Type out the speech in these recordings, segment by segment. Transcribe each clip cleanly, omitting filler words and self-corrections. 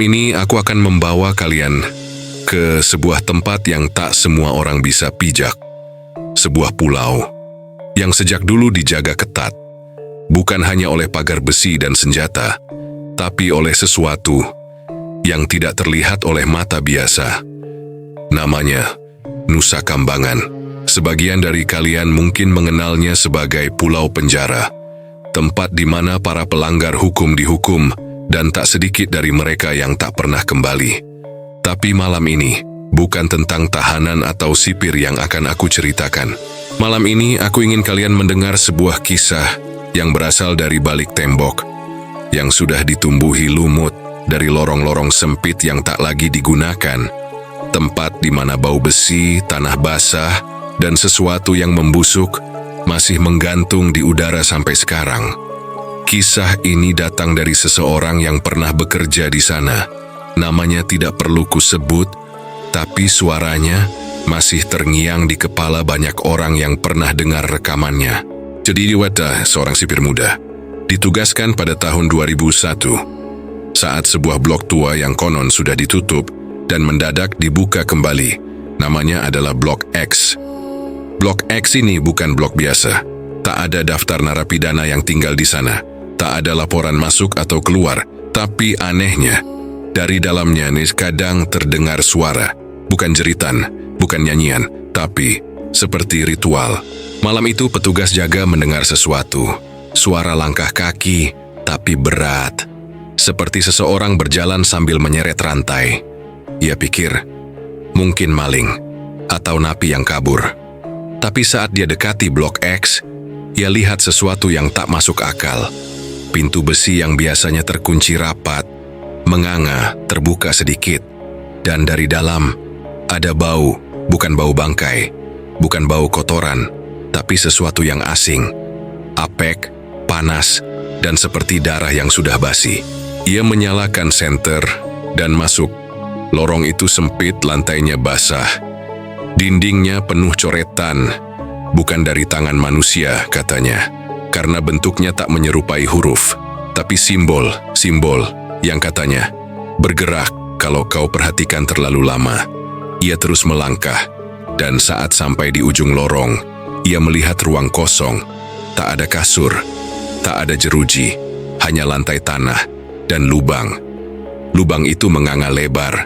ini aku akan membawa kalian ke sebuah tempat yang tak semua orang bisa pijak. Sebuah pulau yang sejak dulu dijaga ketat, bukan hanya oleh pagar besi dan senjata, tapi oleh sesuatu yang tidak terlihat oleh mata biasa. Namanya Nusa Kambangan. Sebagian dari kalian mungkin mengenalnya sebagai Pulau Penjara, tempat di mana para pelanggar hukum dihukum dan tak sedikit dari mereka yang tak pernah kembali. Tapi malam ini bukan tentang tahanan atau sipir yang akan aku ceritakan. Malam ini aku ingin kalian mendengar sebuah kisah yang berasal dari balik tembok, yang sudah ditumbuhi lumut dari lorong-lorong sempit yang tak lagi digunakan, tempat di mana bau besi, tanah basah, dan sesuatu yang membusuk masih menggantung di udara sampai sekarang. Kisah ini datang dari seseorang yang pernah bekerja di sana. Namanya tidak perlu kusebut, tapi suaranya masih terngiang di kepala banyak orang yang pernah dengar rekamannya. Jadi Dewata, seorang sipir muda, ditugaskan pada tahun 2001 saat sebuah blok tua yang konon sudah ditutup dan mendadak dibuka kembali. Namanya adalah Blok X. Blok X ini bukan blok biasa. Tak ada daftar narapidana yang tinggal di sana. Tak ada laporan masuk atau keluar. Tapi anehnya, dari dalamnya kadang terdengar suara. Bukan jeritan, bukan nyanyian, tapi seperti ritual. Malam itu petugas jaga mendengar sesuatu. Suara langkah kaki, tapi berat. Seperti seseorang berjalan sambil menyeret rantai. Ia pikir, mungkin maling atau napi yang kabur. Tapi saat dia dekati Blok X, ia lihat sesuatu yang tak masuk akal. Pintu besi yang biasanya terkunci rapat, menganga, terbuka sedikit. Dan dari dalam, ada bau, bukan bau bangkai, bukan bau kotoran, tapi sesuatu yang asing. Apek, panas, dan seperti darah yang sudah basi. Ia menyalakan senter dan masuk. Lorong itu sempit, lantainya basah. Dindingnya penuh coretan, bukan dari tangan manusia katanya, karena bentuknya tak menyerupai huruf, tapi simbol yang katanya bergerak kalau kau perhatikan terlalu lama. Ia terus melangkah, dan saat sampai di ujung lorong, ia melihat ruang kosong. Tak ada kasur, tak ada jeruji, hanya lantai tanah dan lubang. Lubang itu menganga lebar,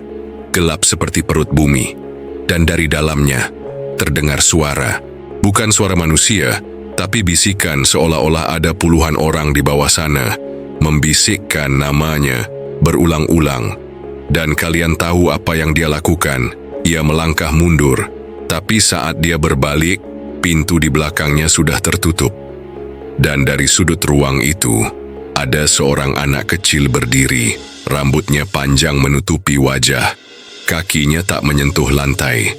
gelap seperti perut bumi. Dan dari dalamnya terdengar suara, bukan suara manusia, tapi bisikan seolah-olah ada puluhan orang di bawah sana, membisikkan namanya berulang-ulang. Dan kalian tahu apa yang dia lakukan? Ia melangkah mundur, tapi saat dia berbalik, pintu di belakangnya sudah tertutup. Dan dari sudut ruang itu, ada seorang anak kecil berdiri, rambutnya panjang menutupi wajah. Kakinya tak menyentuh lantai.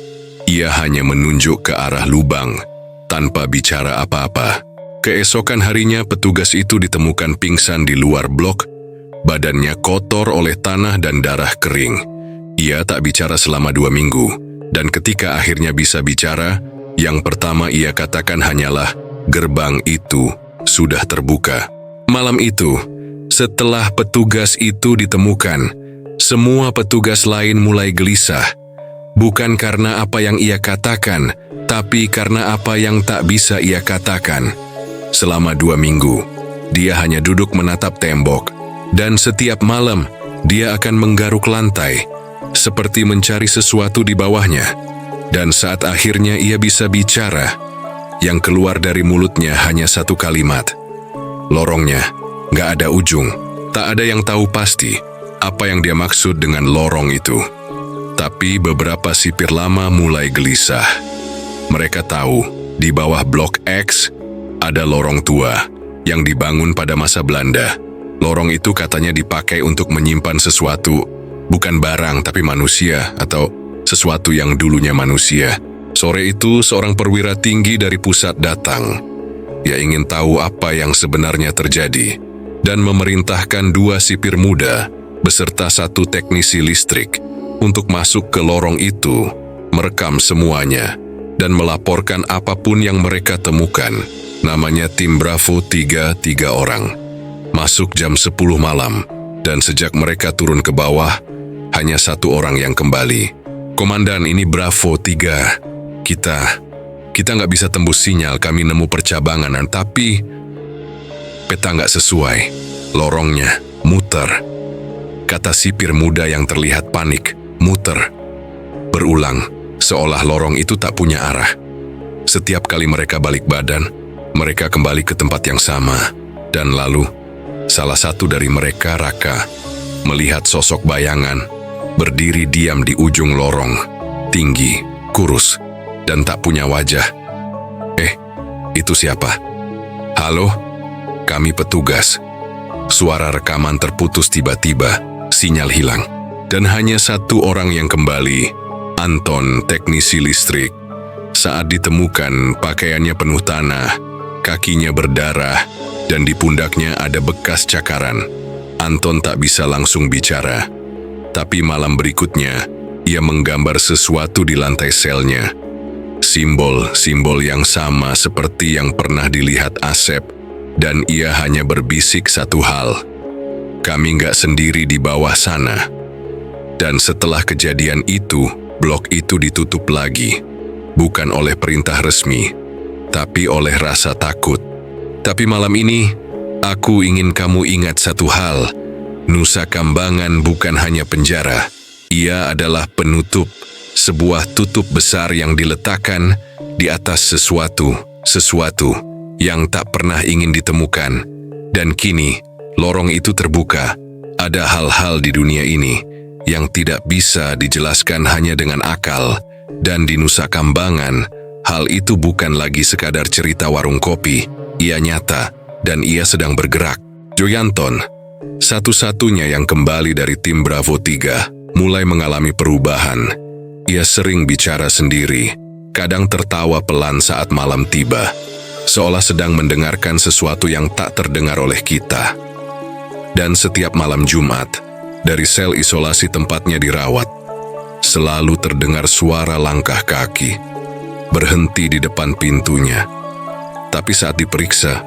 Ia hanya menunjuk ke arah lubang, tanpa bicara apa-apa. Keesokan harinya petugas itu ditemukan pingsan di luar blok. Badannya kotor oleh tanah dan darah kering. Ia tak bicara selama 2 minggu. Dan ketika akhirnya bisa bicara, yang pertama ia katakan hanyalah, gerbang itu sudah terbuka. Malam itu, setelah petugas itu ditemukan, semua petugas lain mulai gelisah, bukan karena apa yang ia katakan, tapi karena apa yang tak bisa ia katakan. Selama 2 minggu, dia hanya duduk menatap tembok, dan setiap malam dia akan menggaruk lantai, seperti mencari sesuatu di bawahnya. Dan saat akhirnya ia bisa bicara, yang keluar dari mulutnya hanya satu kalimat. Lorongnya gak ada ujung, tak ada yang tahu pasti apa yang dia maksud dengan lorong itu. Tapi beberapa sipir lama mulai gelisah. Mereka tahu di bawah Blok X ada lorong tua yang dibangun pada masa Belanda. Lorong itu katanya dipakai untuk menyimpan sesuatu, bukan barang tapi manusia atau sesuatu yang dulunya manusia. Sore itu seorang perwira tinggi dari pusat datang. Ia ingin tahu apa yang sebenarnya terjadi dan memerintahkan 2 sipir muda beserta 1 teknisi listrik untuk masuk ke lorong itu, merekam semuanya, dan melaporkan apapun yang mereka temukan. Namanya tim Bravo 3 orang. Masuk jam 10 malam, Dan sejak mereka turun ke bawah, hanya satu orang yang kembali. "Komandan, ini Bravo 3. Kita nggak bisa tembus sinyal, kami nemu percabangan, tapi peta nggak sesuai. Lorongnya muter," kata sipir muda yang terlihat panik. "Muter." Berulang, seolah lorong itu tak punya arah. Setiap kali mereka balik badan, mereka kembali ke tempat yang sama. Dan lalu, salah satu dari mereka, Raka, melihat sosok bayangan berdiri diam di ujung lorong, tinggi, kurus, dan tak punya wajah. Itu siapa?" "Halo, kami petugas." Suara rekaman terputus tiba-tiba, sinyal hilang. Dan hanya satu orang yang kembali, Anton, teknisi listrik. Saat ditemukan, pakaiannya penuh tanah, kakinya berdarah, dan di pundaknya ada bekas cakaran. Anton tak bisa langsung bicara. Tapi malam berikutnya, ia menggambar sesuatu di lantai selnya. Simbol-simbol yang sama seperti yang pernah dilihat Asep, dan ia hanya berbisik satu hal. "Kami nggak sendiri di bawah sana." Dan setelah kejadian itu, blok itu ditutup lagi. Bukan oleh perintah resmi, tapi oleh rasa takut. Tapi malam ini, aku ingin kamu ingat satu hal. Nusa Kambangan bukan hanya penjara. Ia adalah penutup, sebuah tutup besar yang diletakkan di atas sesuatu yang tak pernah ingin ditemukan. Dan kini, lorong itu terbuka. Ada hal-hal di dunia ini yang tidak bisa dijelaskan hanya dengan akal. Dan di Nusa Kambangan, hal itu bukan lagi sekadar cerita warung kopi. Ia nyata, dan ia sedang bergerak. Joyanton, satu-satunya yang kembali dari tim Bravo 3, mulai mengalami perubahan. Ia sering bicara sendiri, kadang tertawa pelan saat malam tiba, seolah sedang mendengarkan sesuatu yang tak terdengar oleh kita. Dan setiap malam Jumat, dari sel isolasi tempatnya dirawat, selalu terdengar suara langkah kaki, berhenti di depan pintunya. Tapi saat diperiksa,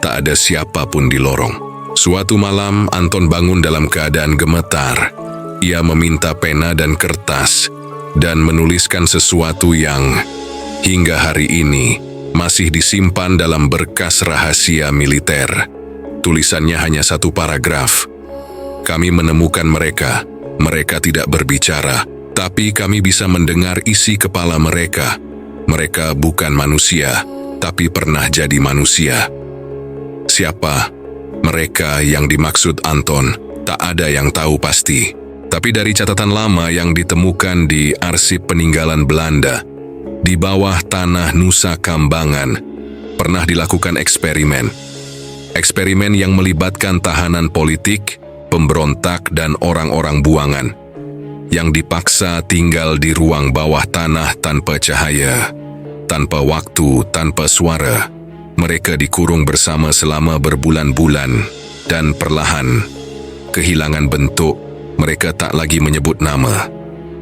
tak ada siapapun di lorong. Suatu malam, Anton bangun dalam keadaan gemetar. Ia meminta pena dan kertas, dan menuliskan sesuatu yang, hingga hari ini, masih disimpan dalam berkas rahasia militer. Tulisannya hanya satu paragraf. "Kami menemukan mereka. Mereka tidak berbicara, tapi kami bisa mendengar isi kepala mereka. Mereka bukan manusia, tapi pernah jadi manusia." Siapa mereka yang dimaksud Anton, tak ada yang tahu pasti. Tapi dari catatan lama yang ditemukan di arsip peninggalan Belanda, di bawah tanah Nusa Kambangan, pernah dilakukan eksperimen. Eksperimen yang melibatkan tahanan politik, pemberontak, dan orang-orang buangan yang dipaksa tinggal di ruang bawah tanah tanpa cahaya, tanpa waktu, tanpa suara. Mereka dikurung bersama selama berbulan-bulan, dan perlahan kehilangan bentuk. Mereka tak lagi menyebut nama,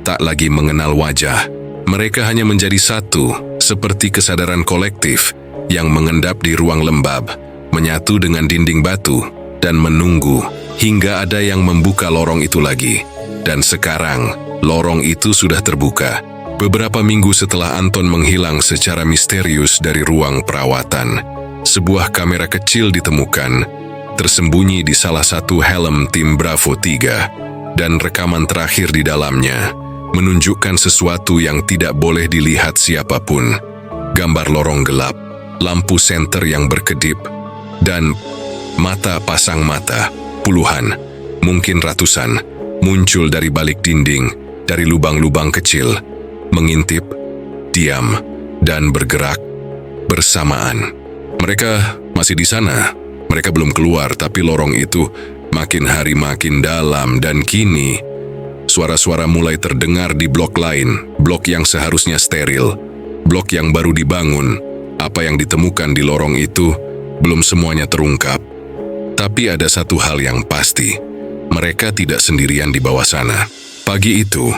tak lagi mengenal wajah. Mereka hanya menjadi satu, seperti kesadaran kolektif yang mengendap di ruang lembab, menyatu dengan dinding batu, dan menunggu hingga ada yang membuka lorong itu lagi. Dan sekarang, lorong itu sudah terbuka. Beberapa minggu setelah Anton menghilang secara misterius dari ruang perawatan, sebuah kamera kecil ditemukan, tersembunyi di salah satu helm tim Bravo 3, dan rekaman terakhir di dalamnya menunjukkan sesuatu yang tidak boleh dilihat siapapun. Gambar lorong gelap, lampu senter yang berkedip, dan mata pasang mata, puluhan, mungkin ratusan, muncul dari balik dinding, dari lubang-lubang kecil, mengintip, diam, dan bergerak bersamaan. Mereka masih di sana. Mereka belum keluar, tapi lorong itu makin hari makin dalam, dan kini suara-suara mulai terdengar di blok lain, blok yang seharusnya steril, blok yang baru dibangun. Apa yang ditemukan di lorong itu belum semuanya terungkap. Tapi ada satu hal yang pasti, mereka tidak sendirian di bawah sana. Pagi itu,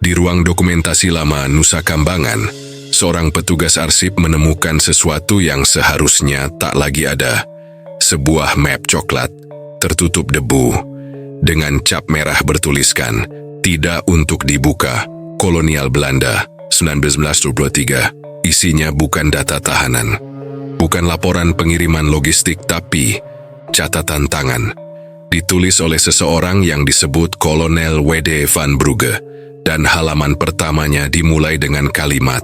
di ruang dokumentasi lama Nusa Kambangan, seorang petugas arsip menemukan sesuatu yang seharusnya tak lagi ada. Sebuah map coklat, tertutup debu, dengan cap merah bertuliskan, "Tidak untuk dibuka, Kolonial Belanda, 1923. Isinya bukan data tahanan, bukan laporan pengiriman logistik, tapi catatan tangan. Ditulis oleh seseorang yang disebut Kolonel W.D. van Brugge, dan halaman pertamanya dimulai dengan kalimat,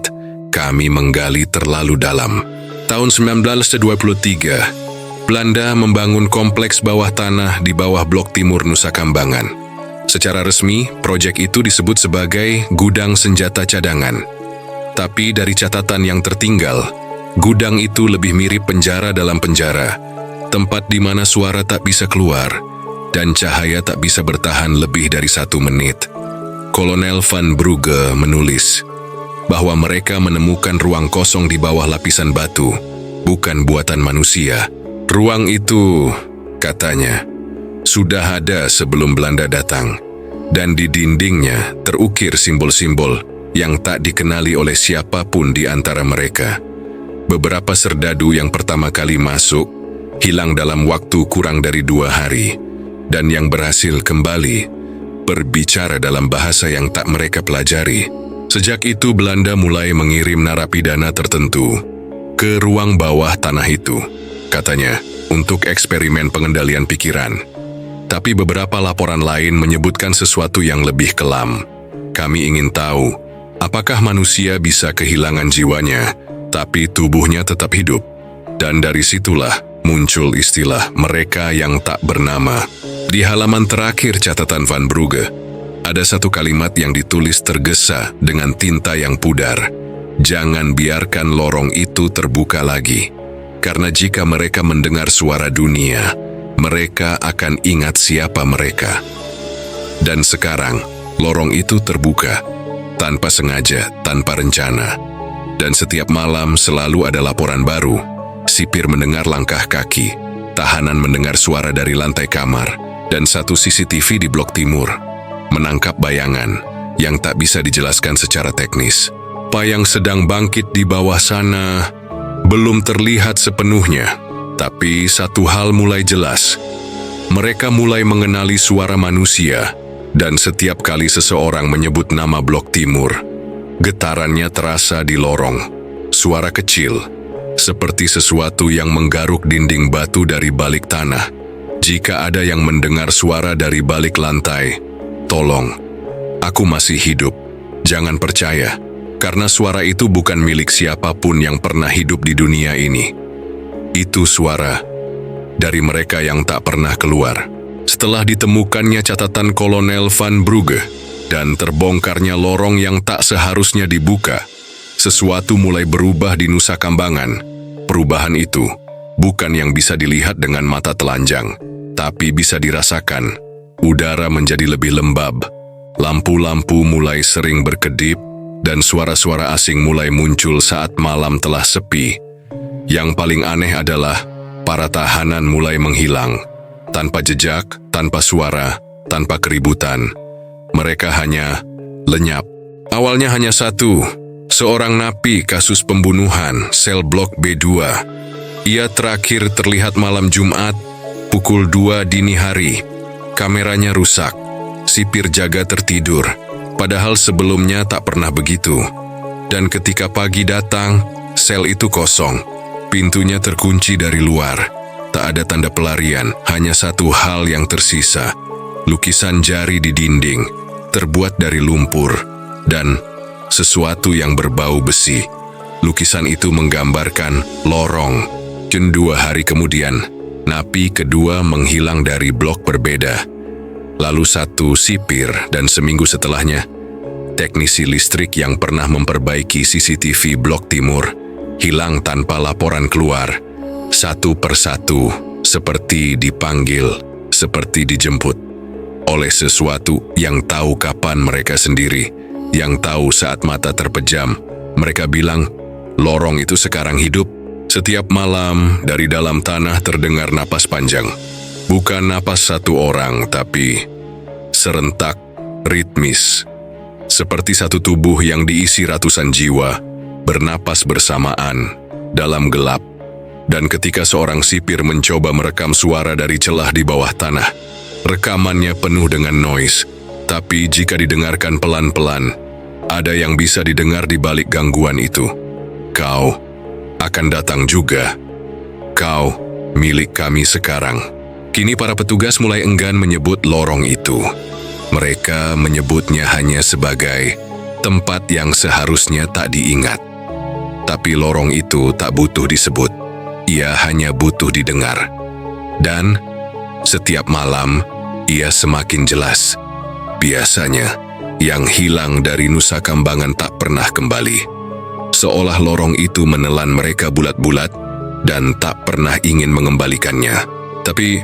"Kami menggali terlalu dalam." Tahun 1923, Belanda membangun kompleks bawah tanah di bawah Blok Timur Nusa Kambangan. Secara resmi, proyek itu disebut sebagai gudang senjata cadangan. Tapi dari catatan yang tertinggal, gudang itu lebih mirip penjara dalam penjara, tempat di mana suara tak bisa keluar dan cahaya tak bisa bertahan lebih dari 1 menit. Kolonel van Brugge menulis bahwa mereka menemukan ruang kosong di bawah lapisan batu, bukan buatan manusia. Ruang itu, katanya, sudah ada sebelum Belanda datang, dan di dindingnya terukir simbol-simbol yang tak dikenali oleh siapapun di antara mereka. Beberapa serdadu yang pertama kali masuk hilang dalam waktu kurang dari 2 hari, dan yang berhasil kembali berbicara dalam bahasa yang tak mereka pelajari. Sejak itu Belanda mulai mengirim narapidana tertentu ke ruang bawah tanah itu, katanya, untuk eksperimen pengendalian pikiran. Tapi beberapa laporan lain menyebutkan sesuatu yang lebih kelam. Kami ingin tahu, apakah manusia bisa kehilangan jiwanya, tapi tubuhnya tetap hidup? Dan dari situlah muncul istilah mereka yang tak bernama. Di halaman terakhir catatan Van Brugge, ada satu kalimat yang ditulis tergesa dengan tinta yang pudar. Jangan biarkan lorong itu terbuka lagi. Karena jika mereka mendengar suara dunia, mereka akan ingat siapa mereka. Dan sekarang, lorong itu terbuka, tanpa sengaja, tanpa rencana. Dan setiap malam selalu ada laporan baru. Sipir mendengar langkah kaki, tahanan mendengar suara dari lantai kamar, dan satu CCTV di Blok Timur menangkap bayangan yang tak bisa dijelaskan secara teknis. Apa yang sedang bangkit di bawah sana belum terlihat sepenuhnya, tapi satu hal mulai jelas. Mereka mulai mengenali suara manusia, dan setiap kali seseorang menyebut nama Blok Timur, getarannya terasa di lorong. Suara kecil, seperti sesuatu yang menggaruk dinding batu dari balik tanah. Jika ada yang mendengar suara dari balik lantai, tolong, aku masih hidup. Jangan percaya. Karena suara itu bukan milik siapapun yang pernah hidup di dunia ini. Itu suara dari mereka yang tak pernah keluar. Setelah ditemukannya catatan Kolonel Van Brugge dan terbongkarnya lorong yang tak seharusnya dibuka, sesuatu mulai berubah di Nusa Kambangan. Perubahan itu bukan yang bisa dilihat dengan mata telanjang, tapi bisa dirasakan. Udara menjadi lebih lembab, lampu-lampu mulai sering berkedip, dan suara-suara asing mulai muncul saat malam telah sepi. Yang paling aneh adalah para tahanan mulai menghilang. Tanpa jejak, tanpa suara, tanpa keributan. Mereka hanya lenyap. Awalnya hanya satu, seorang napi kasus pembunuhan sel Blok B2. Ia terakhir terlihat malam Jumat, pukul 2 dini hari. Kameranya rusak, sipir jaga tertidur. Padahal sebelumnya tak pernah begitu. Dan ketika pagi datang, sel itu kosong. Pintunya terkunci dari luar. Tak ada tanda pelarian, hanya satu hal yang tersisa. Lukisan jari di dinding, terbuat dari lumpur, dan sesuatu yang berbau besi. Lukisan itu menggambarkan lorong. Dan 2 hari kemudian, napi kedua menghilang dari blok berbeda. Lalu satu sipir, dan seminggu setelahnya, teknisi listrik yang pernah memperbaiki CCTV Blok Timur hilang tanpa laporan keluar. Satu persatu, seperti dipanggil, seperti dijemput oleh sesuatu yang tahu kapan mereka sendiri, yang tahu saat mata terpejam. Mereka bilang, lorong itu sekarang hidup. Setiap malam dari dalam tanah terdengar napas panjang. Bukan napas satu orang, tapi serentak, ritmis. Seperti satu tubuh yang diisi ratusan jiwa, bernapas bersamaan, dalam gelap. Dan ketika seorang sipir mencoba merekam suara dari celah di bawah tanah, Rekamannya penuh dengan noise, tapi jika didengarkan pelan-pelan, ada yang bisa didengar di balik gangguan itu. Kau akan datang juga. Kau milik kami sekarang. Kini para petugas mulai enggan menyebut lorong itu. Mereka menyebutnya hanya sebagai tempat yang seharusnya tak diingat. Tapi lorong itu tak butuh disebut. Ia hanya butuh didengar. Dan setiap malam, ia semakin jelas. Biasanya, yang hilang dari Nusa Kambangan tak pernah kembali. Seolah lorong itu menelan mereka bulat-bulat dan tak pernah ingin mengembalikannya. Tapi,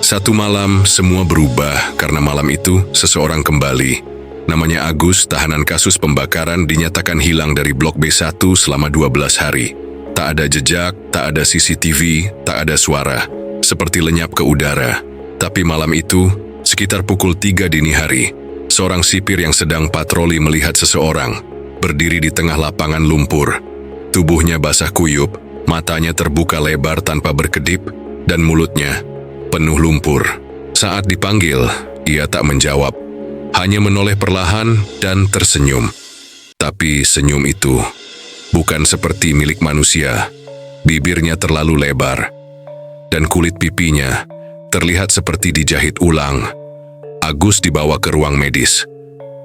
satu malam semua berubah karena malam itu seseorang kembali. Namanya Agus, tahanan kasus pembakaran, dinyatakan hilang dari Blok B1 selama 12 hari. Tak ada jejak, tak ada CCTV, tak ada suara. Seperti lenyap ke udara. Tapi malam itu, sekitar pukul 3 dini hari, seorang sipir yang sedang patroli melihat seseorang berdiri di tengah lapangan lumpur. Tubuhnya basah kuyup, matanya terbuka lebar tanpa berkedip, dan mulutnya penuh lumpur. Saat dipanggil, ia tak menjawab, hanya menoleh perlahan dan tersenyum. Tapi senyum itu bukan seperti milik manusia. Bibirnya terlalu lebar, dan kulit pipinya terlihat seperti dijahit ulang. Agus dibawa ke ruang medis.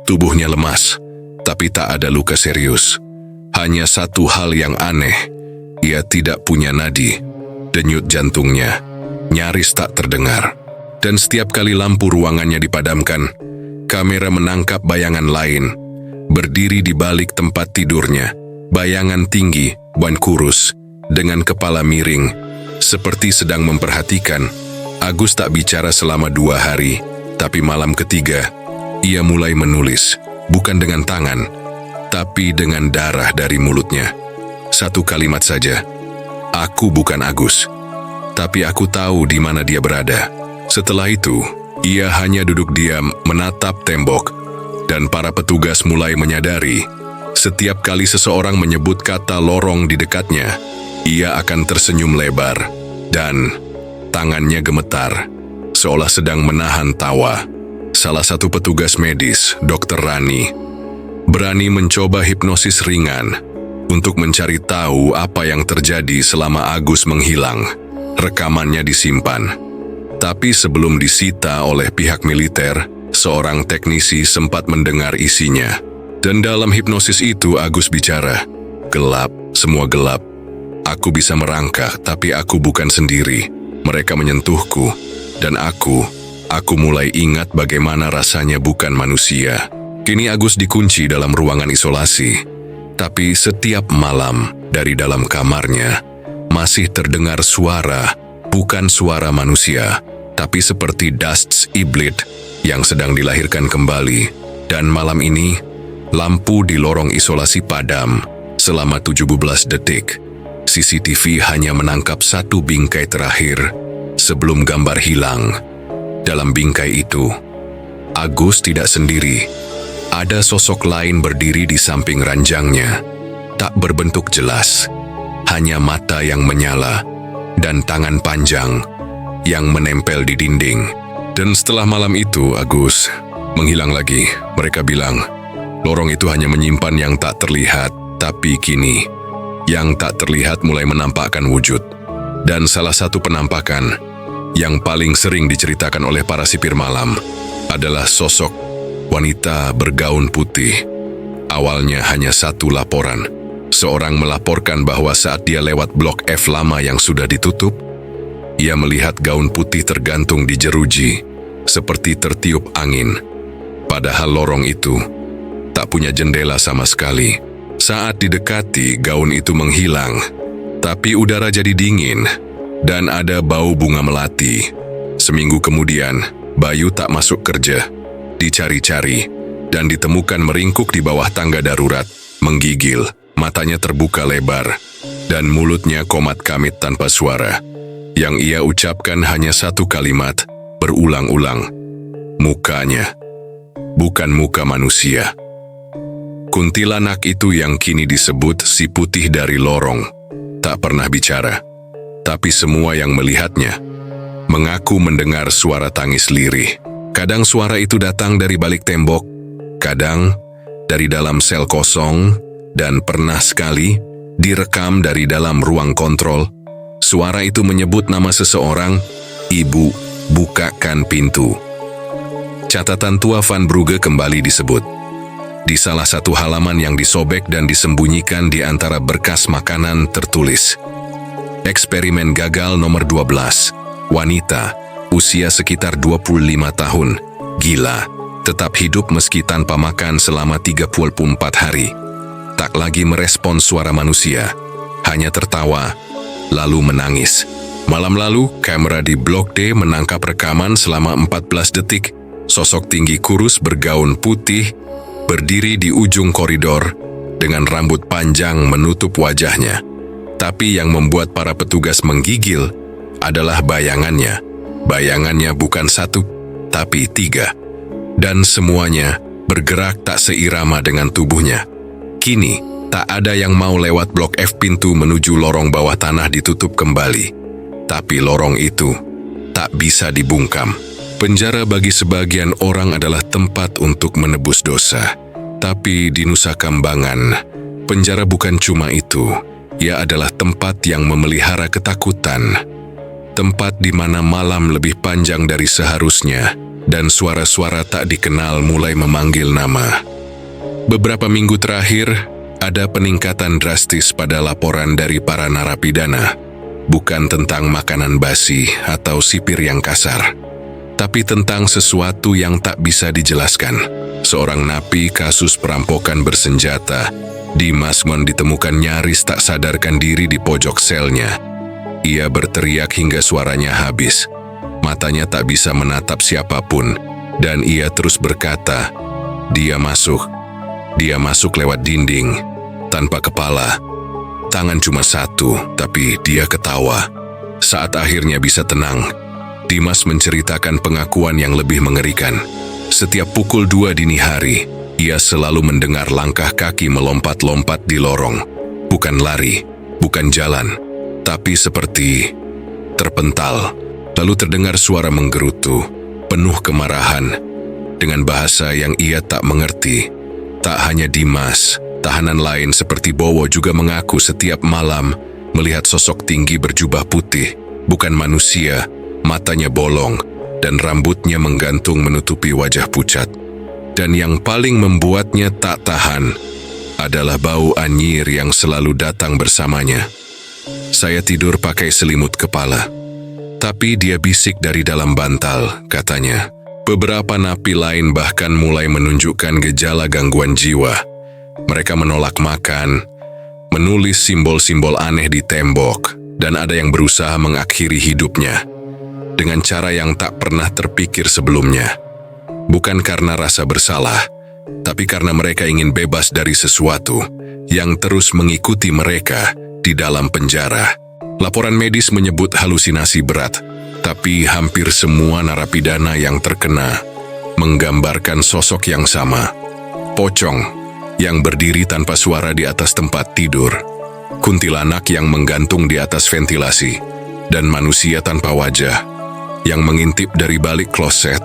Tubuhnya lemas, tapi tak ada luka serius. Hanya satu hal yang aneh, ia tidak punya nadi. Denyut jantungnya nyaris tak terdengar. Dan setiap kali lampu ruangannya dipadamkan, kamera menangkap bayangan lain, berdiri di balik tempat tidurnya. Bayangan tinggi, ban kurus, dengan kepala miring, seperti sedang memperhatikan. Agus tak bicara selama 2 hari, tapi malam ketiga, ia mulai menulis, bukan dengan tangan, tapi dengan darah dari mulutnya. Satu kalimat saja, "Aku bukan Agus, tapi aku tahu di mana dia berada." Setelah itu, ia hanya duduk diam menatap tembok, dan para petugas mulai menyadari, setiap kali seseorang menyebut kata lorong di dekatnya, ia akan tersenyum lebar, dan tangannya gemetar, seolah sedang menahan tawa. Salah satu petugas medis, Dr. Rani, berani mencoba hipnosis ringan untuk mencari tahu apa yang terjadi selama Agus menghilang. Rekamannya disimpan. Tapi sebelum disita oleh pihak militer, seorang teknisi sempat mendengar isinya. Dan dalam hipnosis itu Agus bicara, "Gelap, semua gelap. Aku bisa merangkak, tapi aku bukan sendiri. Mereka menyentuhku, dan aku mulai ingat bagaimana rasanya bukan manusia." Kini Agus dikunci dalam ruangan isolasi. Tapi setiap malam, dari dalam kamarnya, masih terdengar suara, bukan suara manusia, tapi seperti Dust Iblis yang sedang dilahirkan kembali. Dan malam ini, lampu di lorong isolasi padam selama 17 detik. CCTV hanya menangkap satu bingkai terakhir sebelum gambar hilang. Dalam bingkai itu, Agus tidak sendiri. Ada sosok lain berdiri di samping ranjangnya. Tak berbentuk jelas, hanya mata yang menyala dan tangan panjang yang menempel di dinding. Dan setelah malam itu, Agus menghilang lagi. Mereka bilang, lorong itu hanya menyimpan yang tak terlihat, tapi kini yang tak terlihat mulai menampakkan wujud. Dan salah satu penampakan yang paling sering diceritakan oleh para sipir malam adalah sosok wanita bergaun putih. Awalnya hanya satu laporan. Seorang melaporkan bahwa saat dia lewat blok F lama yang sudah ditutup, ia melihat gaun putih tergantung di jeruji, seperti tertiup angin. Padahal lorong itu tak punya jendela sama sekali. Saat didekati, gaun itu menghilang, tapi udara jadi dingin, dan ada bau bunga melati. Seminggu kemudian, Bayu tak masuk kerja. Dicari-cari, dan ditemukan meringkuk di bawah tangga darurat, menggigil, matanya terbuka lebar, dan mulutnya komat kamit tanpa suara. Yang ia ucapkan hanya satu kalimat, berulang-ulang. Mukanya bukan muka manusia. Kuntilanak itu yang kini disebut si putih dari lorong, tak pernah bicara. Tapi semua yang melihatnya mengaku mendengar suara tangis lirih. Kadang suara itu datang dari balik tembok, kadang dari dalam sel kosong, dan pernah sekali direkam dari dalam ruang kontrol. Suara itu menyebut nama seseorang, "Ibu, bukakan pintu." Catatan tua Van Brugge kembali disebut. Di salah satu halaman yang disobek dan disembunyikan di antara berkas makanan tertulis, "Eksperimen gagal nomor 12. Wanita, usia sekitar 25 tahun, gila, tetap hidup meski tanpa makan selama 34 hari. Tak lagi merespons suara manusia, hanya tertawa, lalu menangis." Malam lalu, kamera di Blok D menangkap rekaman selama 14 detik. Sosok tinggi kurus bergaun putih berdiri di ujung koridor dengan rambut panjang menutup wajahnya. Tapi yang membuat para petugas menggigil adalah bayangannya. Bayangannya bukan satu, tapi 3. Dan semuanya bergerak tak seirama dengan tubuhnya. Kini, tak ada yang mau lewat Blok F. Pintu menuju lorong bawah tanah ditutup kembali. Tapi lorong itu tak bisa dibungkam. Penjara bagi sebagian orang adalah tempat untuk menebus dosa. Tapi di Nusa Kambangan, penjara bukan cuma itu. Ia adalah tempat yang memelihara ketakutan. Tempat di mana malam lebih panjang dari seharusnya, dan suara-suara tak dikenal mulai memanggil nama. Beberapa minggu terakhir, ada peningkatan drastis pada laporan dari para narapidana. Bukan tentang makanan basi atau sipir yang kasar, tapi tentang sesuatu yang tak bisa dijelaskan. Seorang napi kasus perampokan bersenjata, Dimas ditemukan nyaris tak sadarkan diri di pojok selnya. Ia berteriak hingga suaranya habis. Matanya tak bisa menatap siapapun, dan ia terus berkata, Dia masuk lewat dinding, tanpa kepala. Tangan cuma satu, tapi dia ketawa. Saat akhirnya bisa tenang, Dimas menceritakan pengakuan yang lebih mengerikan. Setiap pukul 2 dini hari, ia selalu mendengar langkah kaki melompat-lompat di lorong. Bukan lari, bukan jalan, tapi seperti terpental. Lalu terdengar suara menggerutu, penuh kemarahan, dengan bahasa yang ia tak mengerti. Tak hanya Dimas, tahanan lain seperti Bowo juga mengaku setiap malam melihat sosok tinggi berjubah putih, bukan manusia, matanya bolong, dan rambutnya menggantung menutupi wajah pucat. Dan yang paling membuatnya tak tahan adalah bau anyir yang selalu datang bersamanya. Saya tidur pakai selimut kepala, tapi dia bisik dari dalam bantal, katanya. Beberapa napi lain bahkan mulai menunjukkan gejala gangguan jiwa. Mereka menolak makan, menulis simbol-simbol aneh di tembok, dan ada yang berusaha mengakhiri hidupnya dengan cara yang tak pernah terpikir sebelumnya. Bukan karena rasa bersalah, tapi karena mereka ingin bebas dari sesuatu yang terus mengikuti mereka di dalam penjara. Laporan medis menyebut halusinasi berat, tapi hampir semua narapidana yang terkena menggambarkan sosok yang sama. Pocong yang berdiri tanpa suara di atas tempat tidur, kuntilanak yang menggantung di atas ventilasi, dan manusia tanpa wajah yang mengintip dari balik kloset.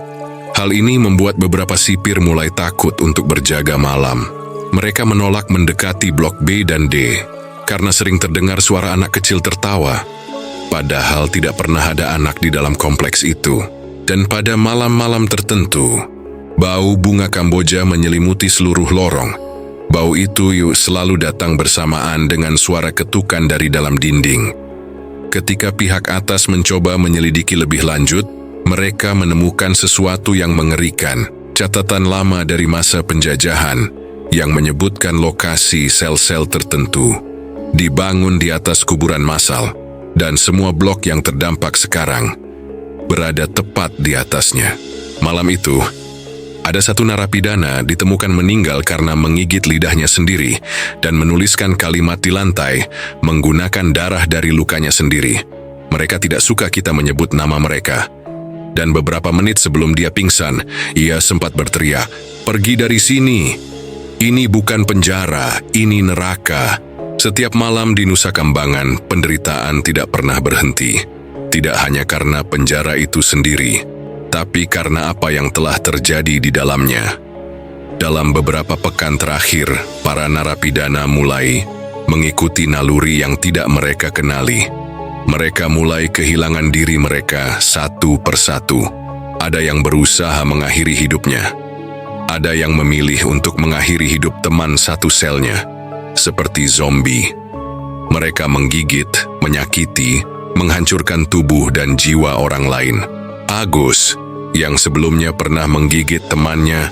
Hal ini membuat beberapa sipir mulai takut untuk berjaga malam. Mereka menolak mendekati Blok B dan D karena sering terdengar suara anak kecil tertawa. Padahal tidak pernah ada anak di dalam kompleks itu. Dan pada malam-malam tertentu, bau bunga Kamboja menyelimuti seluruh lorong. Bau itu selalu datang bersamaan dengan suara ketukan dari dalam dinding. Ketika pihak atas mencoba menyelidiki lebih lanjut, mereka menemukan sesuatu yang mengerikan. Catatan lama dari masa penjajahan yang menyebutkan lokasi sel-sel tertentu dibangun di atas kuburan massal, dan semua blok yang terdampak sekarang berada tepat di atasnya. Malam itu, ada satu narapidana ditemukan meninggal karena menggigit lidahnya sendiri dan menuliskan kalimat di lantai menggunakan darah dari lukanya sendiri. Mereka tidak suka kita menyebut nama mereka. Dan beberapa menit sebelum dia pingsan, ia sempat berteriak, "Pergi dari sini! Ini bukan penjara, ini neraka." Setiap malam di Nusa Kambangan, penderitaan tidak pernah berhenti. Tidak hanya karena penjara itu sendiri, tapi karena apa yang telah terjadi di dalamnya. Dalam beberapa pekan terakhir, para narapidana mulai mengikuti naluri yang tidak mereka kenali. Mereka mulai kehilangan diri mereka satu persatu. Ada yang berusaha mengakhiri hidupnya. Ada yang memilih untuk mengakhiri hidup teman satu selnya, seperti zombie. Mereka menggigit, menyakiti, menghancurkan tubuh dan jiwa orang lain. Agus, yang sebelumnya pernah menggigit temannya,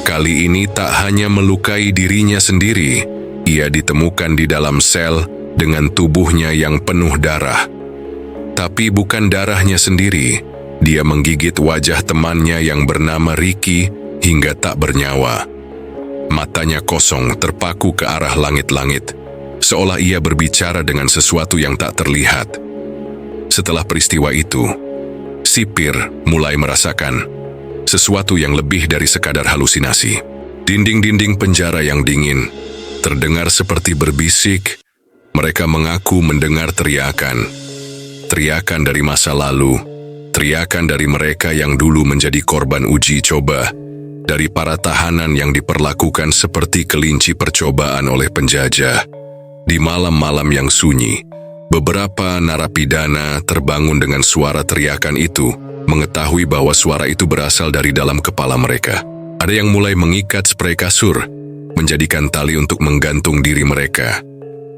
kali ini tak hanya melukai dirinya sendiri, ia ditemukan di dalam sel dengan tubuhnya yang penuh darah. Tapi bukan darahnya sendiri, dia menggigit wajah temannya yang bernama Ricky hingga tak bernyawa. Matanya kosong terpaku ke arah langit-langit, seolah ia berbicara dengan sesuatu yang tak terlihat. Setelah peristiwa itu, sipir mulai merasakan sesuatu yang lebih dari sekadar halusinasi. Dinding-dinding penjara yang dingin terdengar seperti berbisik. Mereka mengaku mendengar teriakan. Teriakan dari masa lalu, teriakan dari mereka yang dulu menjadi korban uji coba, dari para tahanan yang diperlakukan seperti kelinci percobaan oleh penjajah. Di malam-malam yang sunyi, beberapa narapidana terbangun dengan suara teriakan itu, mengetahui bahwa suara itu berasal dari dalam kepala mereka. Ada yang mulai mengikat sprei kasur, menjadikan tali untuk menggantung diri mereka.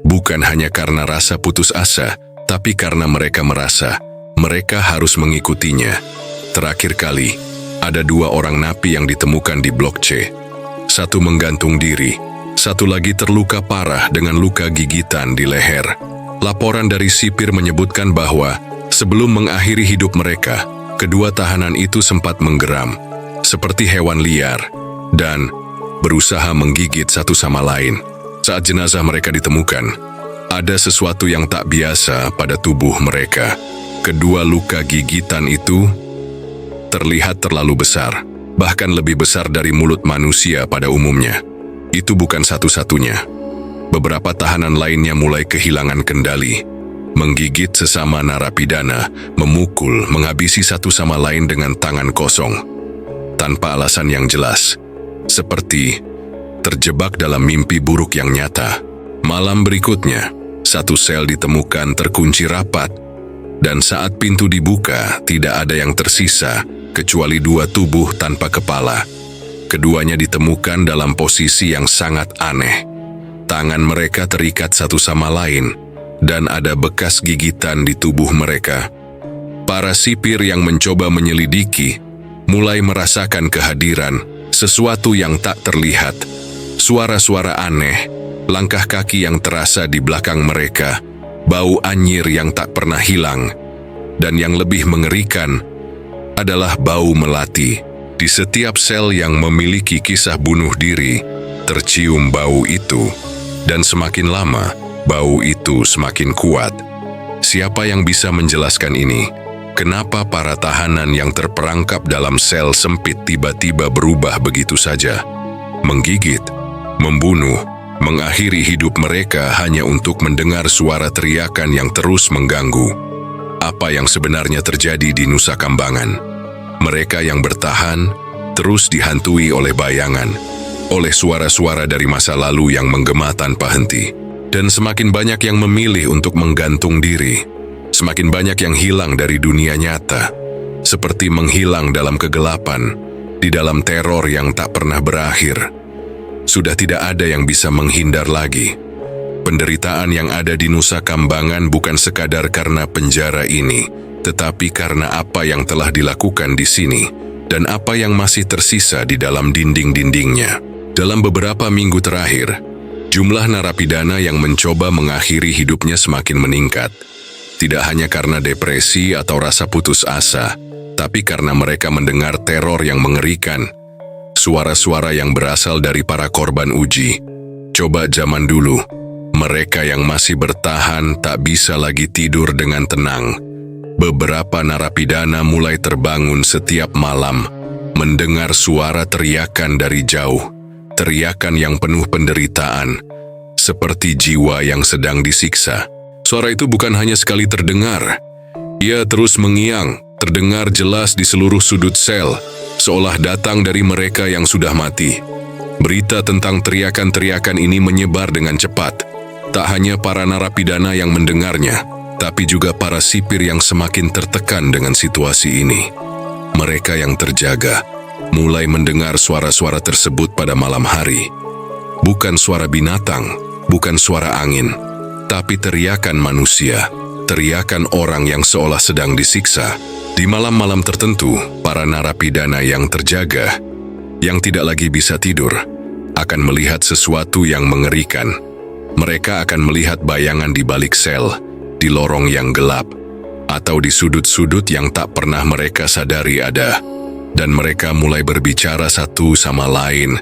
Bukan hanya karena rasa putus asa, tapi karena mereka merasa mereka harus mengikutinya. Terakhir kali, ada 2 orang napi yang ditemukan di Blok C. Satu menggantung diri, satu lagi terluka parah dengan luka gigitan di leher. Laporan dari sipir menyebutkan bahwa sebelum mengakhiri hidup mereka, kedua tahanan itu sempat menggeram, seperti hewan liar, dan berusaha menggigit satu sama lain. Saat jenazah mereka ditemukan, ada sesuatu yang tak biasa pada tubuh mereka. Kedua luka gigitan itu terlihat terlalu besar, bahkan lebih besar dari mulut manusia pada umumnya. Itu bukan satu-satunya. Beberapa tahanan lainnya mulai kehilangan kendali, menggigit sesama narapidana, memukul, menghabisi satu sama lain dengan tangan kosong, tanpa alasan yang jelas, seperti terjebak dalam mimpi buruk yang nyata. Malam berikutnya, satu sel ditemukan terkunci rapat, dan saat pintu dibuka, tidak ada yang tersisa, kecuali 2 tubuh tanpa kepala. Keduanya ditemukan dalam posisi yang sangat aneh. Tangan mereka terikat satu sama lain, dan ada bekas gigitan di tubuh mereka. Para sipir yang mencoba menyelidiki mulai merasakan kehadiran sesuatu yang tak terlihat. Suara-suara aneh, langkah kaki yang terasa di belakang mereka, bau anyir yang tak pernah hilang, dan yang lebih mengerikan adalah bau melati. Di setiap sel yang memiliki kisah bunuh diri, tercium bau itu, dan semakin lama, bau itu semakin kuat. Siapa yang bisa menjelaskan ini? Kenapa para tahanan yang terperangkap dalam sel sempit tiba-tiba berubah begitu saja? Menggigit, membunuh, mengakhiri hidup mereka hanya untuk mendengar suara teriakan yang terus mengganggu. Apa yang sebenarnya terjadi di Nusa Kambangan? Mereka yang bertahan terus dihantui oleh bayangan, oleh suara-suara dari masa lalu yang menggema tanpa henti. Dan semakin banyak yang memilih untuk menggantung diri, semakin banyak yang hilang dari dunia nyata, seperti menghilang dalam kegelapan, di dalam teror yang tak pernah berakhir. Sudah tidak ada yang bisa menghindar lagi. Penderitaan yang ada di Nusa Kambangan bukan sekadar karena penjara ini, tetapi karena apa yang telah dilakukan di sini, dan apa yang masih tersisa di dalam dinding-dindingnya. Dalam beberapa minggu terakhir, jumlah narapidana yang mencoba mengakhiri hidupnya semakin meningkat. Tidak hanya karena depresi atau rasa putus asa, tapi karena mereka mendengar teror yang mengerikan. Suara-suara yang berasal dari para korban uji. Coba zaman dulu, mereka yang masih bertahan tak bisa lagi tidur dengan tenang. Beberapa narapidana mulai terbangun setiap malam, mendengar suara teriakan dari jauh, teriakan yang penuh penderitaan, seperti jiwa yang sedang disiksa. Suara itu bukan hanya sekali terdengar, Ia terus mengiang, terdengar jelas di seluruh sudut sel, seolah datang dari mereka yang sudah mati. Berita tentang teriakan-teriakan ini menyebar dengan cepat. Tak hanya para narapidana yang mendengarnya, tapi juga para sipir yang semakin tertekan dengan situasi ini. Mereka yang terjaga mulai mendengar suara-suara tersebut pada malam hari. Bukan suara binatang, bukan suara angin, tapi teriakan manusia, teriakan orang yang seolah sedang disiksa. Di malam-malam tertentu, para narapidana yang terjaga, yang tidak lagi bisa tidur, akan melihat sesuatu yang mengerikan. Mereka akan melihat bayangan di balik sel, di lorong yang gelap, atau di sudut-sudut yang tak pernah mereka sadari ada. Dan mereka mulai berbicara satu sama lain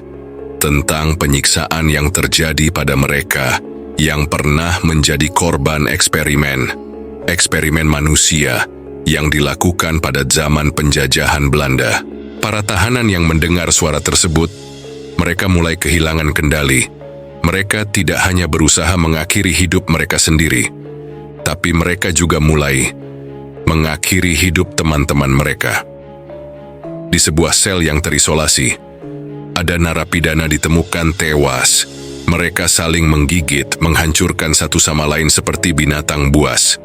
tentang penyiksaan yang terjadi pada mereka yang pernah menjadi korban eksperimen manusia yang dilakukan pada zaman penjajahan Belanda. Para tahanan yang mendengar suara tersebut, mereka mulai kehilangan kendali. Mereka tidak hanya berusaha mengakhiri hidup mereka sendiri, tapi mereka juga mulai mengakhiri hidup teman-teman mereka. Di sebuah sel yang terisolasi, ada narapidana ditemukan tewas. Mereka saling menggigit, menghancurkan satu sama lain seperti binatang buas.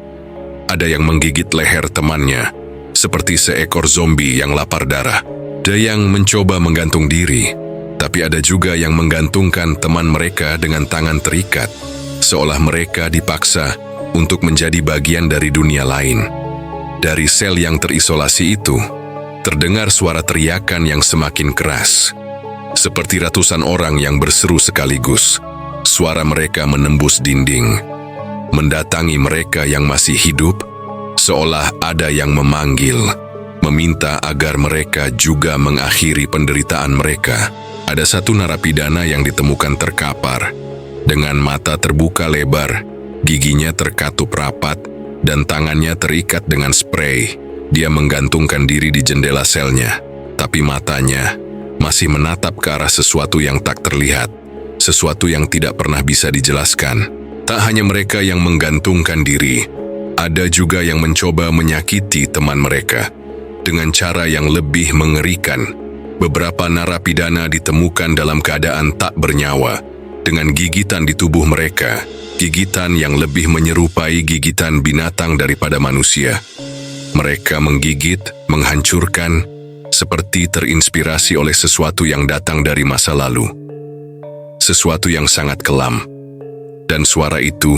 Ada yang menggigit leher temannya, seperti seekor zombie yang lapar darah. Ada yang mencoba menggantung diri, tapi ada juga yang menggantungkan teman mereka dengan tangan terikat, seolah mereka dipaksa untuk menjadi bagian dari dunia lain. Dari sel yang terisolasi itu, terdengar suara teriakan yang semakin keras. Seperti ratusan orang yang berseru sekaligus, suara mereka menembus dinding, mendatangi mereka yang masih hidup, seolah ada yang memanggil, meminta agar mereka juga mengakhiri penderitaan mereka. Ada satu narapidana yang ditemukan terkapar, dengan mata terbuka lebar, giginya terkatup rapat, dan tangannya terikat dengan sprei. Dia menggantungkan diri di jendela selnya, tapi matanya masih menatap ke arah sesuatu yang tak terlihat, sesuatu yang tidak pernah bisa dijelaskan. Tak hanya mereka yang menggantungkan diri, ada juga yang mencoba menyakiti teman mereka dengan cara yang lebih mengerikan. Beberapa narapidana ditemukan dalam keadaan tak bernyawa, dengan gigitan di tubuh mereka, gigitan yang lebih menyerupai gigitan binatang daripada manusia. Mereka menggigit, menghancurkan, seperti terinspirasi oleh sesuatu yang datang dari masa lalu. Sesuatu yang sangat kelam. Dan suara itu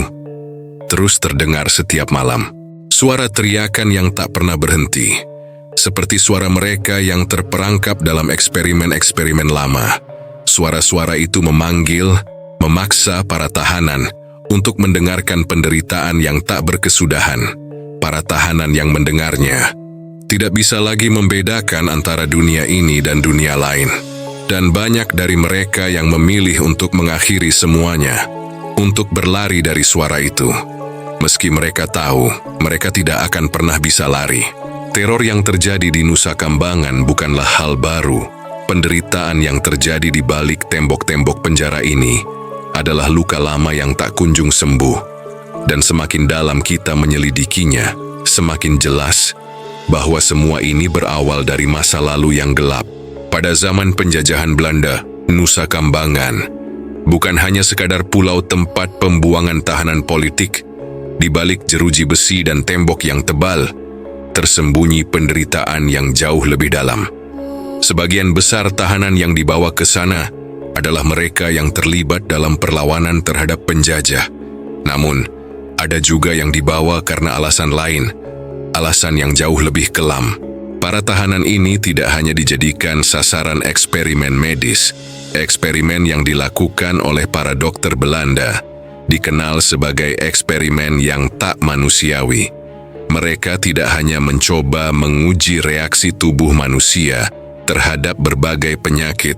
terus terdengar setiap malam. Suara teriakan yang tak pernah berhenti. Seperti suara mereka yang terperangkap dalam eksperimen-eksperimen lama. Suara-suara itu memanggil, memaksa para tahanan untuk mendengarkan penderitaan yang tak berkesudahan. Para tahanan yang mendengarnya tidak bisa lagi membedakan antara dunia ini dan dunia lain. Dan banyak dari mereka yang memilih untuk mengakhiri semuanya, untuk berlari dari suara itu. Meski mereka tahu, mereka tidak akan pernah bisa lari. Teror yang terjadi di Nusa Kambangan bukanlah hal baru. Penderitaan yang terjadi di balik tembok-tembok penjara ini adalah luka lama yang tak kunjung sembuh. Dan semakin dalam kita menyelidikinya, semakin jelas bahwa semua ini berawal dari masa lalu yang gelap. Pada zaman penjajahan Belanda, Nusa Kambangan bukan hanya sekadar pulau tempat pembuangan tahanan politik. Di balik jeruji besi dan tembok yang tebal, tersembunyi penderitaan yang jauh lebih dalam. Sebagian besar tahanan yang dibawa ke sana adalah mereka yang terlibat dalam perlawanan terhadap penjajah. Namun, ada juga yang dibawa karena alasan lain, alasan yang jauh lebih kelam. Para tahanan ini tidak hanya dijadikan sasaran eksperimen medis. Eksperimen yang dilakukan oleh para dokter Belanda dikenal sebagai eksperimen yang tak manusiawi. Mereka tidak hanya mencoba menguji reaksi tubuh manusia terhadap berbagai penyakit,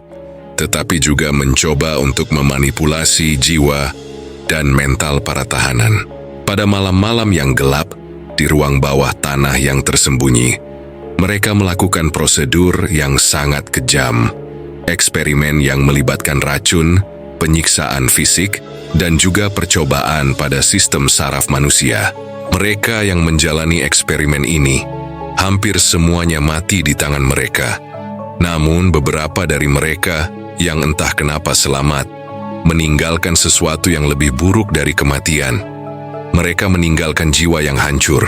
tetapi juga mencoba untuk memanipulasi jiwa dan mental para tahanan. Pada malam-malam yang gelap, di ruang bawah tanah yang tersembunyi, mereka melakukan prosedur yang sangat kejam. Eksperimen yang melibatkan racun, penyiksaan fisik, dan juga percobaan pada sistem saraf manusia. Mereka yang menjalani eksperimen ini, hampir semuanya mati di tangan mereka. Namun beberapa dari mereka yang entah kenapa selamat, meninggalkan sesuatu yang lebih buruk dari kematian. Mereka meninggalkan jiwa yang hancur.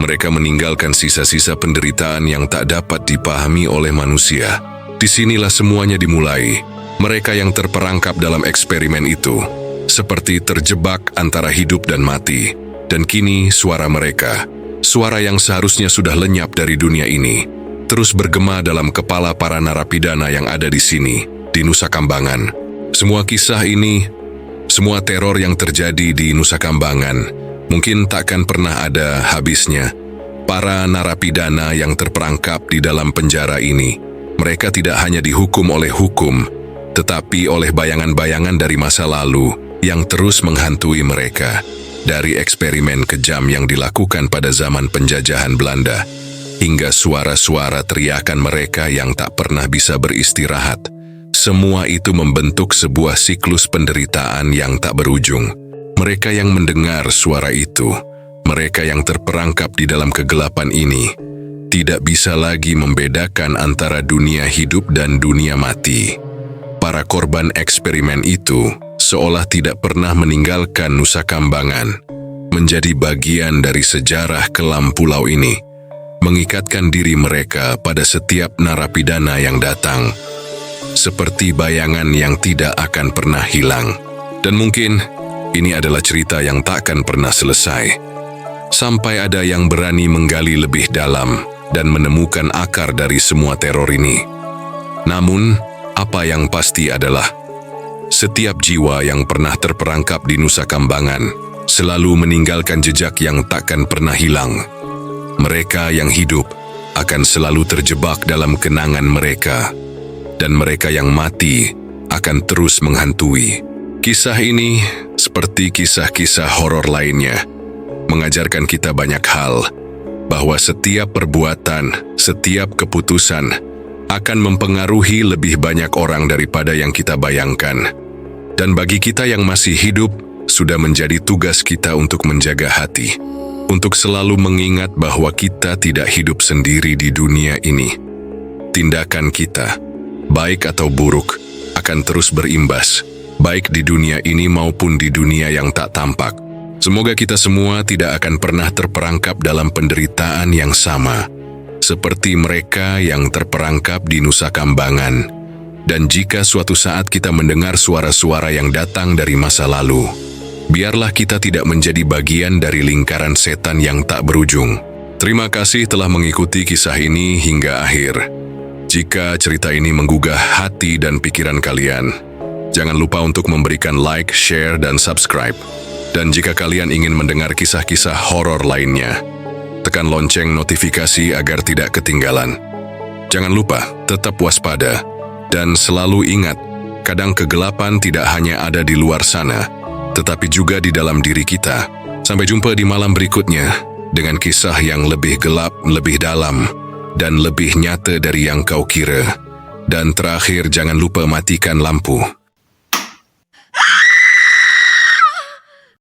Mereka meninggalkan sisa-sisa penderitaan yang tak dapat dipahami oleh manusia. Disinilah semuanya dimulai. Mereka yang terperangkap dalam eksperimen itu, seperti terjebak antara hidup dan mati. Dan kini suara mereka, suara yang seharusnya sudah lenyap dari dunia ini, terus bergema dalam kepala para narapidana yang ada di sini, di Nusa Kambangan. Semua kisah ini, semua teror yang terjadi di Nusa Kambangan, mungkin takkan pernah ada habisnya. Para narapidana yang terperangkap di dalam penjara ini, mereka tidak hanya dihukum oleh hukum, tetapi oleh bayangan-bayangan dari masa lalu yang terus menghantui mereka. Dari eksperimen kejam yang dilakukan pada zaman penjajahan Belanda, hingga suara-suara teriakan mereka yang tak pernah bisa beristirahat, semua itu membentuk sebuah siklus penderitaan yang tak berujung. Mereka yang mendengar suara itu, mereka yang terperangkap di dalam kegelapan ini, tidak bisa lagi membedakan antara dunia hidup dan dunia mati. Para korban eksperimen itu seolah tidak pernah meninggalkan Nusa Kambangan, menjadi bagian dari sejarah kelam pulau ini, mengikatkan diri mereka pada setiap narapidana yang datang, seperti bayangan yang tidak akan pernah hilang. Dan mungkin ini adalah cerita yang tak akan pernah selesai, sampai ada yang berani menggali lebih dalam dan menemukan akar dari semua teror ini. Namun, apa yang pasti adalah, setiap jiwa yang pernah terperangkap di Nusa Kambangan selalu meninggalkan jejak yang takkan pernah hilang. Mereka yang hidup akan selalu terjebak dalam kenangan mereka, dan mereka yang mati akan terus menghantui. Kisah ini, seperti kisah-kisah horor lainnya, mengajarkan kita banyak hal, bahwa setiap perbuatan, setiap keputusan akan mempengaruhi lebih banyak orang daripada yang kita bayangkan. Dan bagi kita yang masih hidup, sudah menjadi tugas kita untuk menjaga hati, untuk selalu mengingat bahwa kita tidak hidup sendiri di dunia ini. Tindakan kita, baik atau buruk, akan terus berimbas, baik di dunia ini maupun di dunia yang tak tampak. Semoga kita semua tidak akan pernah terperangkap dalam penderitaan yang sama, seperti mereka yang terperangkap di Nusa Kambangan. Dan jika suatu saat kita mendengar suara-suara yang datang dari masa lalu, biarlah kita tidak menjadi bagian dari lingkaran setan yang tak berujung. Terima kasih telah mengikuti kisah ini hingga akhir. Jika cerita ini menggugah hati dan pikiran kalian, jangan lupa untuk memberikan like, share, dan subscribe. Dan jika kalian ingin mendengar kisah-kisah horor lainnya, tekan lonceng notifikasi agar tidak ketinggalan. Jangan lupa, tetap waspada, dan selalu ingat, kadang kegelapan tidak hanya ada di luar sana, tetapi juga di dalam diri kita. Sampai jumpa di malam berikutnya, dengan kisah yang lebih gelap, lebih dalam, dan lebih nyata dari yang kau kira. Dan terakhir, jangan lupa matikan lampu.